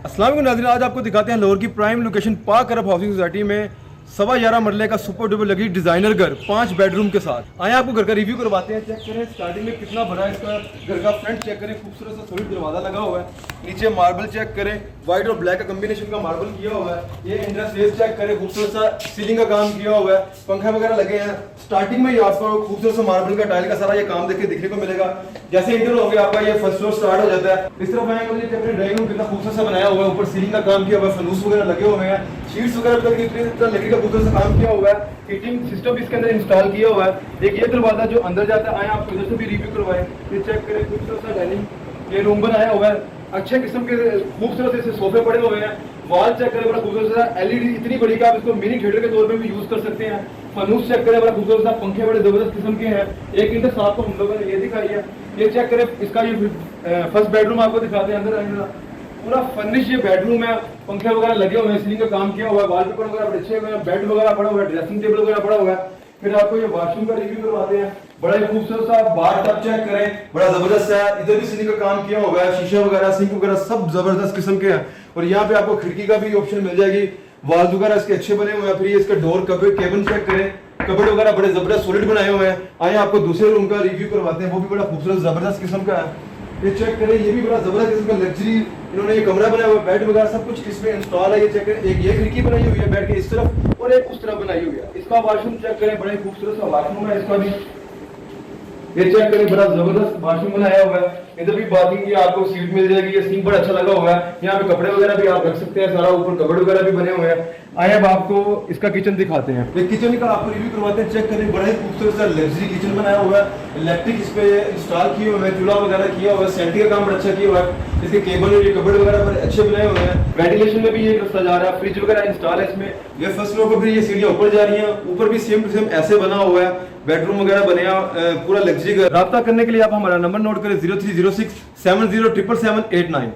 अस्सलाम वालेकुम नाज़रीन, आज आपको दिखाते हैं लाहौर की प्राइम लोकेशन पाक अरब हाउसिंग सोसाइटी में 11.25 मरले का सुपर डुपर लगी डिज़ाइनर घर 5 बेडरूम के साथ। आए आपको घर का रिव्यू करवाते हैं। चेक करें स्टार्टिंग में कितना बड़ा है इसका घर का फ्रंट चेक करें, खूबसूरत सा सॉलिड दरवाजा लगा हुआ है। नीचे मार्बल चेक करें, व्हाइट और ब्लैक का कम्बिनेशन का मार्बल किया हुआ है। ये इंटरफेस चेक करें, खूबसूरत सा सीलिंग का काम किया हुआ है, पंखा वगैरह लगे हैं। स्टार्टिंग में ही आपको खूबसूरत सा मार्बल का टाइल का सारा ये काम देखने को मिलेगा। जैसे इंटर हो गया आपका ये फर्स्ट फ्लोर स्टार्ट हो जाता है। इस तरफ आएंगे मुझे अपने ड्राइंग रूम कितना खूबसूरत सा बनाया हुआ है, ऊपर सीलिंग का काम किया हुआ है, फनूस वगैरह लगे हुए हैं, शीट्स वगैरह लकड़ी का खूबसूरत सा काम किया हुआ है। हीटिंग सिस्टम भी इसके अंदर इंस्टॉल किया हुआ है। एक ये दरवाजा जो अंदर जाता है, आए आपको इधर से भी रिव्यू करवाए। ये चेक करें, खूबसूरत सा डाइनिंग ये रूम बनाया हुआ है, अच्छे किस्म के खूबसूरत से सोफे पड़े हुए हैं। वॉल चेक करें, बड़ा खूबसूरत सा एलईडी इतनी बड़ी कि आप इसको मिनी थिएटर के तौर पे भी यूज कर सकते हैं। फनूस चेक करें, बड़ा खूबसूरत सा, पंखे बड़े जबरदस्त किस्म के हैं। एक इंटर साथ को हम लोगों ने ये दिखाई है। ये चेक करें, इसका ये फर्स्ट बेडरूम आपको दिखाते हैं। अंदर आएंगे पूरा फर्निश ये बेडरूम है, पंखे वगैरह लगे हुए हैं, सीलिंग का काम किया हुआ है, वॉलपेपर वगैरह बड़े अच्छे हुए हैं, बेड वगैरह पड़ा हुआ है, ड्रेसिंग टेबल वगैरह पड़ा हुआ है। फिर आपको ये वॉशरूम का रिव्यू करवाते हैं। बड़ा ही खूबसूरत सा बार टब चेक करें, बड़ा जबरदस्त है। इधर भी सीलिंग का काम किया हुआ है, शीशा वगैरह सिंक वगैरह सब जबरदस्त किस्म के हैं। और यहाँ पे आपको खिड़की का भी ऑप्शन मिल जाएगी, वॉल्स वगैरह इसके अच्छे बने हुए हैं। फिर ये इसका डोर केबिन चेक करें, कबर्ड वगैरह बड़े जबरदस्त सॉलिड बनाए हुए हैं। आइए आपको दूसरे रूम का रिव्यू करवाते हैं, वो भी बड़ा खूबसूरत जबरदस्त किस्म का है। ये चेक करें, ये भी बड़ा जबरदस्त किस्म का लग्जरी इन्होंने ये कमरा बनाया हुआ है, बेड वगैरह सब कुछ इसमें इंस्टॉल है। ये चेक करें, एक ये खिड़की बनाई हुई है बेड के इस तरफ और एक उस तरफ बनाई हुई है। इसका वॉशरूम चेक करें, बड़ा खूबसूरत सा वॉशरूम है इसका भी। ये चेक करें, बड़ा जबरदस्त वॉशरूम बनाया हुआ है। इधर भी बाथिंग की आपको सीट मिल जाएगी, ये सिंक बड़ा अच्छा लगा हुआ है। यहाँ पे कपड़े वगैरह भी आप रख सकते हैं, सारा ऊपर कबर्ड वगैरह भी बने हुए हैं। आइए अब आपको इसका किचन दिखाते हैं। ये किचन का आपको रिव्यू करवाते हैं। चेक करें, बड़ा ही खूबसूरत सा लग्जरी किचन बनाया हुआ है, इलेक्ट्रिक इस पे इंस्टॉल किए हुए हैं, चूल्हा वगैरह किया हुआ है, सेंटी का काम बड़ा अच्छा किया हुआ है। इसके केबल और ये कबर्ड वगैरह बड़े अच्छे बनाए हुए हैं। वेंटिलेशन में भी ये रास्ता जा रहा है, फ्रिज वगैरह इंस्टॉल है इसमें। ये फर्स्ट फ्लोर पर भी ये सीढ़ियां ऊपर जा रही हैं, ऊपर भी सेम टू सेम ऐसे बना हुआ है, बेडरूम वगैरह बने, पूरा लग्जरी घर। राब्ता करने के लिए आप हमारा नंबर नोट करें 0306 70 777 89।